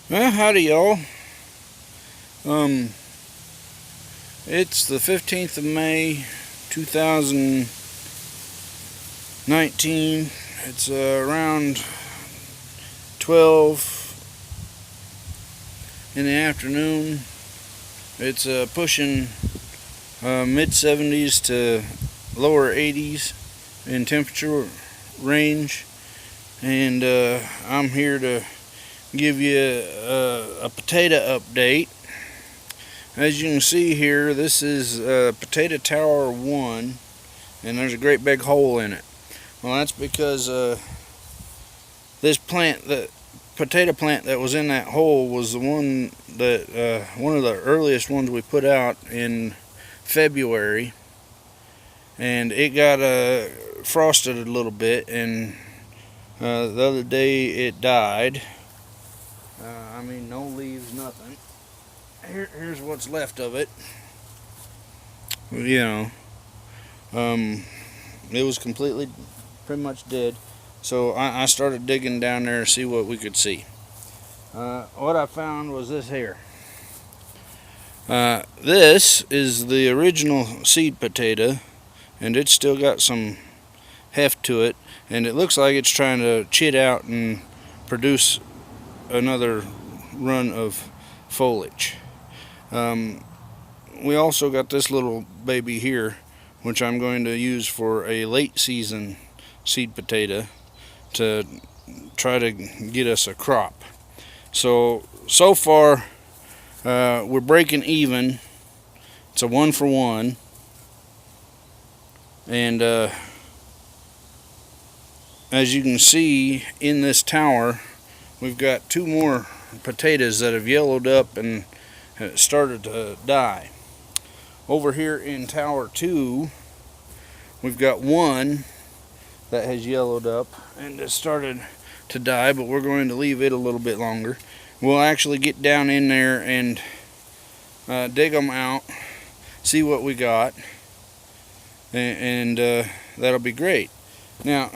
Well, howdy y'all. Um, it's the 15th of May, 2019. It's around 12 in the afternoon. It's pushing mid 70s to lower 80s in temperature range, and I'm here to give you a potato update. As you can see here, this is Potato Tower 1, and there's a great big hole in it. Well, that's because this plant, the potato plant that was in that hole, was the one that one of the earliest ones we put out in February, and it got frosted a little bit, and the other day it died. I mean, no leaves, nothing. Here's what's left of it. You know, it was completely, pretty much dead. So I started digging down there to see what we could see. What I found was this here. This is the original seed potato, and it's still got some heft to it, and it looks like it's trying to chit out and produce another run of foliage. We also got this little baby here, which I'm going to use for a late season seed potato to try to get us a crop. So far, we're breaking even. It's a 1-for-1, and as you can see in this tower, we've got two more potatoes that have yellowed up and started to die. Over here in Tower 2, we've got one that has yellowed up and has started to die, but we're going to leave it a little bit longer. We'll actually get down in there and dig them out, see what we got, and that'll be great. Now,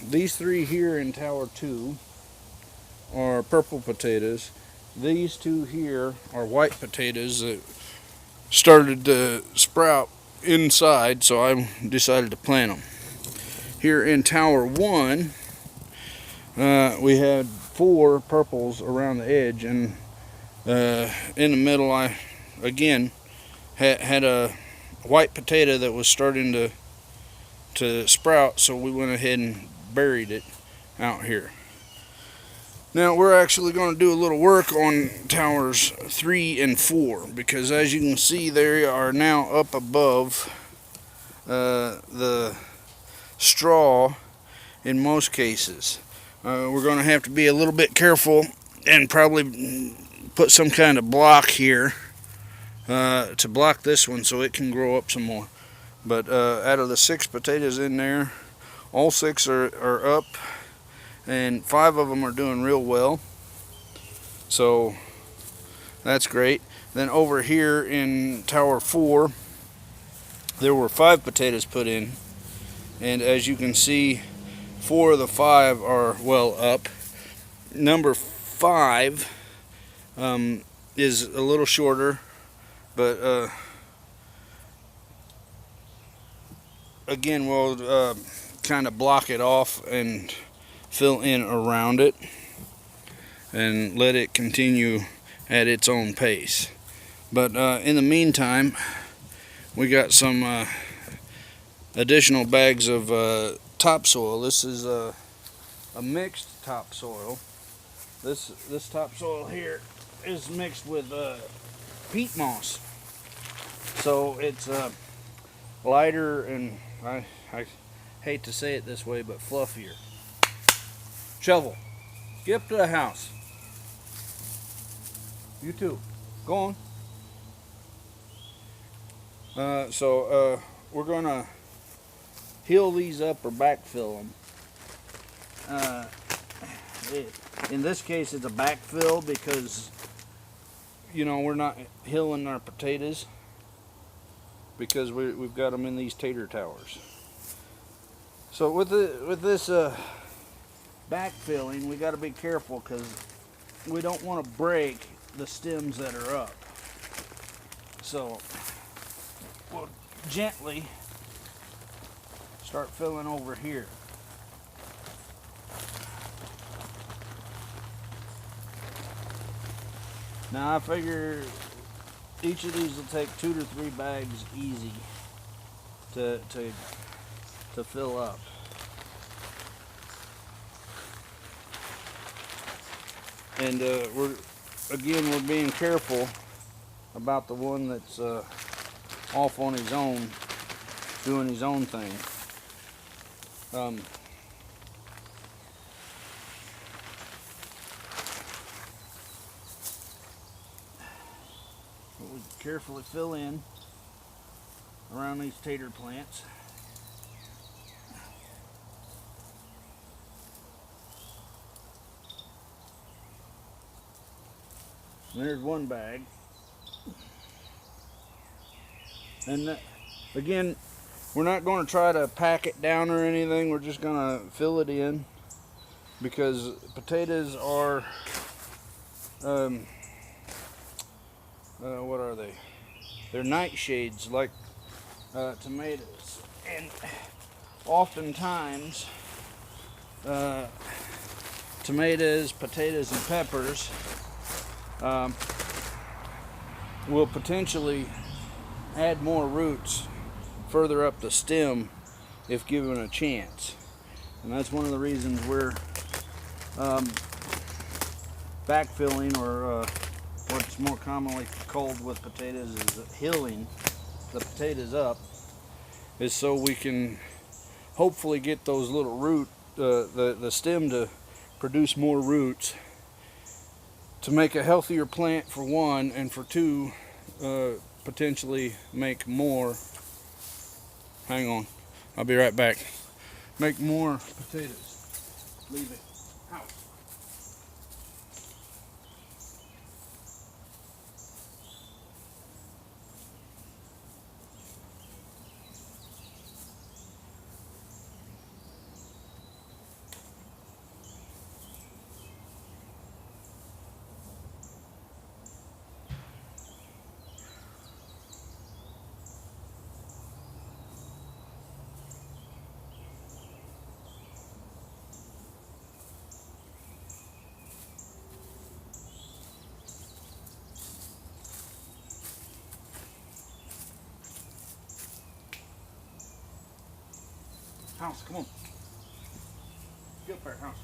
these three here in Tower 2 are purple potatoes. These two here are white potatoes that started to sprout inside, so I decided to plant them. Here in Tower 1, we had 4 purples around the edge, and in the middle I again had a white potato that was starting to sprout, so we went ahead and buried it out here. Now we're actually going to do a little work on towers 3 and 4, because as you can see, they are now up above the straw in most cases. We're going to have to be a little bit careful and probably put some kind of block here to block this one so it can grow up some more. But out of the 6 potatoes in there, all 6 are up, and 5 of them are doing real well, so that's great. Then over here in Tower 4, there were 5 potatoes put in, and as you can see, 4 of the 5 are well up. Number 5 is a little shorter, but again, we'll kind of block it off and fill in around it and let it continue at its own pace. But in the meantime, we got some additional bags of topsoil. This is a mixed topsoil. This topsoil here is mixed with peat moss, so it's lighter and I hate to say it this way, but fluffier. Shovel, get up to the house. You too. Go on. We're gonna heal these up or backfill them. In this case, it's a backfill because, you know, we're not hilling our potatoes because we've got them in these tater towers. So with this backfilling, we got to be careful because we don't want to break the stems that are up. So we'll gently start filling over here. Now I figure each of these will take 2 to 3 bags easy to fill up. And we're being careful about the one that's off on his own, doing his own thing. We carefully fill in around these tater plants. And there's one bag. And again, we're not going to try to pack it down or anything. We're just going to fill it in, because potatoes are what are they? They're nightshades like tomatoes, and oftentimes tomatoes, potatoes, and peppers will potentially add more roots further up the stem if given a chance. And that's one of the reasons we're backfilling, or what's more commonly called with potatoes is hilling the potatoes up, is so we can hopefully get those little the stem to produce more roots, to make a healthier plant for one, and for two, potentially make more. Hang on, I'll be right back. Make more potatoes. Leave it. Out. House, come on. Get up there, House.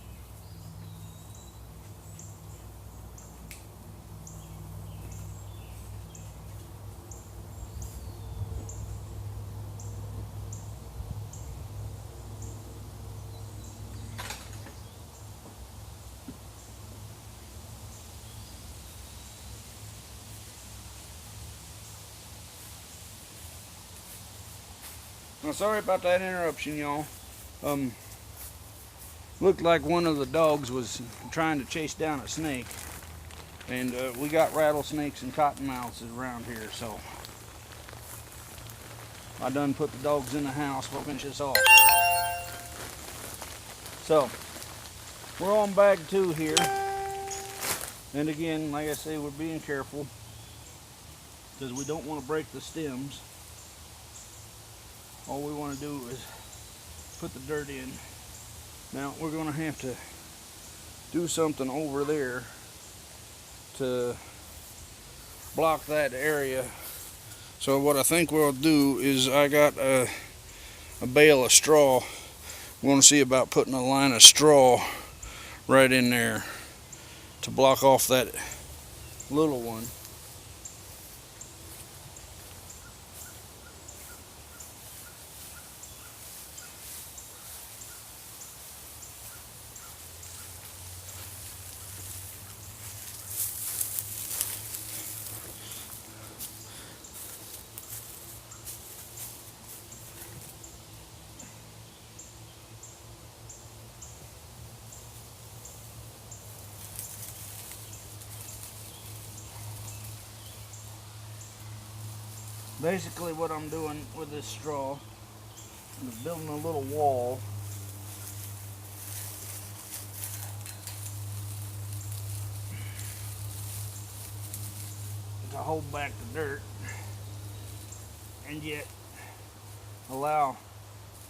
Well, sorry about that interruption, y'all. Looked like one of the dogs was trying to chase down a snake, and we got rattlesnakes and cottonmouths around here, so I done put the dogs in the house. We'll finish this off. So we're on bag 2 here, and again, like I say, we're being careful because we don't want to break the stems. All we want to do is put the dirt in. Now we're going to have to do something over there to block that area. So what I think we'll do is, I got a bale of straw. We want to see about putting a line of straw right in there to block off that little one. Basically what I'm doing with this straw is building a little wall to hold back the dirt and yet allow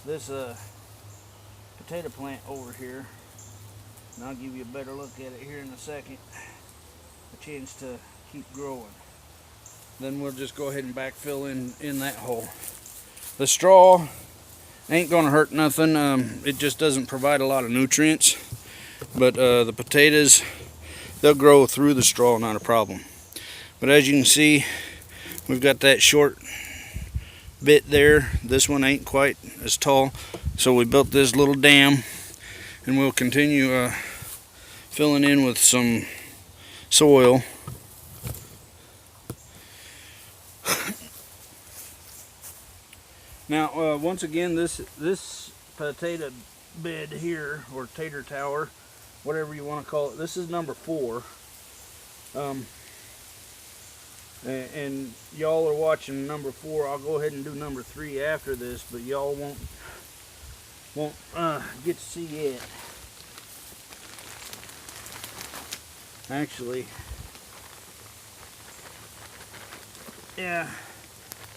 this potato plant over here, and I'll give you a better look at it here in a second, a chance to keep growing. Then we'll just go ahead and backfill in that hole. The straw ain't gonna hurt nothing. It just doesn't provide a lot of nutrients, but the potatoes, they'll grow through the straw, not a problem. But as you can see, we've got that short bit there. This one ain't quite as tall, so we built this little dam, and we'll continue filling in with some soil. Now, once again, this potato bed here, or tater tower, whatever you want to call it, this is number 4. And y'all are watching number 4. I'll go ahead and do number 3 after this, but y'all won't get to see it. Actually, yeah,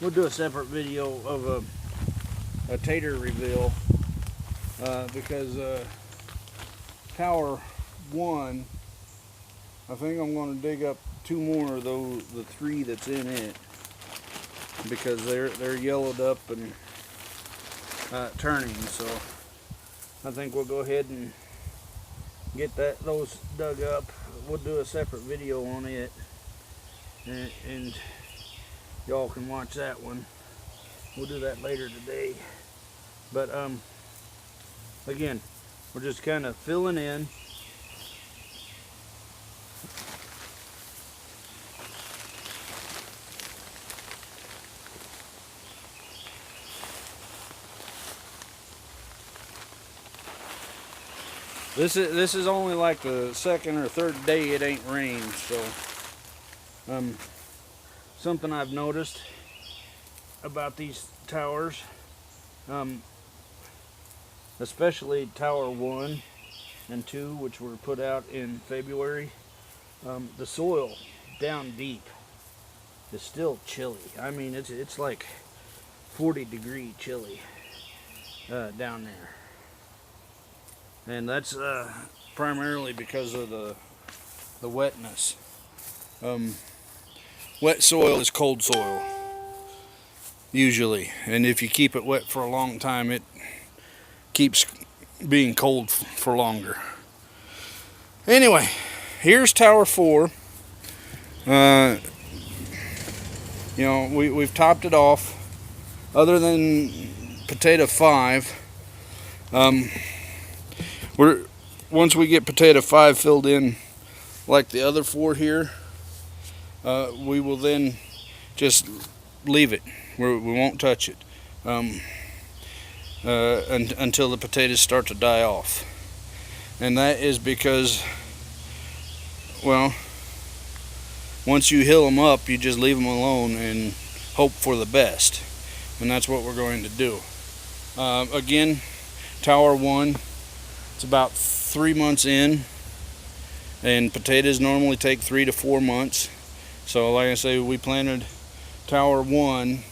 we'll do a separate video of a tater reveal, because tower 1, I think I'm going to dig up 2 more of those, the 3 that's in it, because they're yellowed up and turning. So I think we'll go ahead and get those dug up. We'll do a separate video on it, and y'all can watch that one. We'll do that later today. But again, we're just kind of filling in. This is only like the 2nd or 3rd day it ain't rained, so something I've noticed about these towers, especially tower 1 and 2, which were put out in February, the soil down deep is still chilly. I mean, it's like 40-degree chilly down there. And that's primarily because of the wetness. Wet soil is cold soil, usually. And if you keep it wet for a long time, it keeps being cold for longer. Anyway, here's tower 4. You know, we've topped it off. Other than potato 5, once we get potato 5 filled in like the other 4 here, we will then just leave it. We won't touch it until the potatoes start to die off. And that is because, well, once you hill them up, you just leave them alone and hope for the best. And that's what we're going to do. Again, tower 1, it's about 3 months in, and potatoes normally take 3 to 4 months. So like I say, we planted tower 1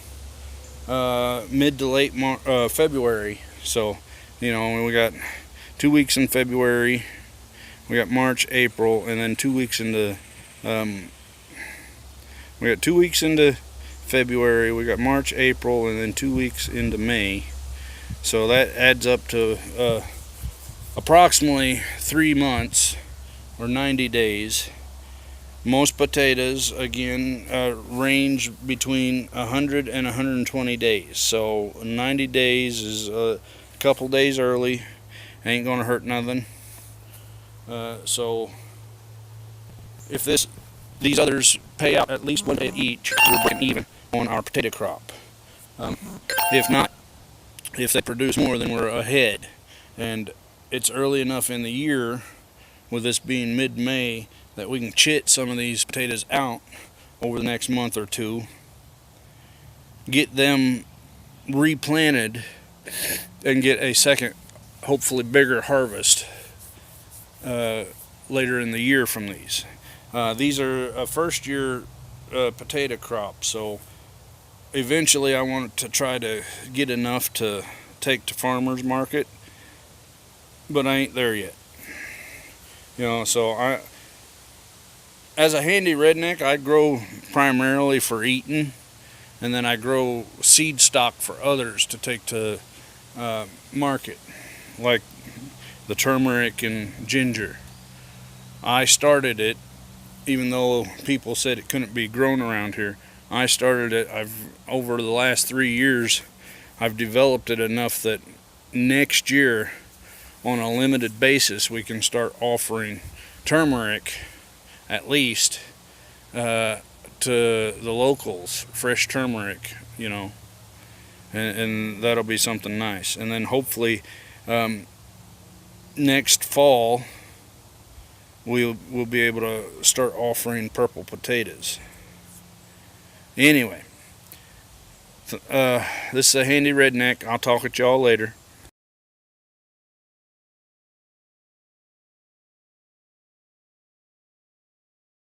mid to late February. So, you know, we got 2 weeks in February, we got March, April, and then 2 weeks into we got 2 weeks into February, we got March, April, and then 2 weeks into May. So that adds up to approximately 3 months or 90 days. Most potatoes, again, range between 100 and 120 days. So 90 days is a couple days early. Ain't gonna hurt nothing. So if these others pay out at least 1 day each, we're breaking even on our potato crop. If not, if they produce more, then we're ahead. And it's early enough in the year, with this being mid-May, that we can chit some of these potatoes out over the next month or 2, get them replanted, and get a second, hopefully bigger harvest later in the year from these. These are a first year potato crop. So eventually I want to try to get enough to take to farmers market, but I ain't there yet. So as a handy redneck, I grow primarily for eating, and then I grow seed stock for others to take to market, like the turmeric and ginger. I started it, even though people said it couldn't be grown around here. I started it. Over the last 3 years, I've developed it enough that next year, on a limited basis, we can start offering turmeric, at least, to the locals, fresh turmeric, and that'll be something nice. And then hopefully next fall we'll be able to start offering purple potatoes. Anyway, this is a handy redneck. I'll talk with y'all later.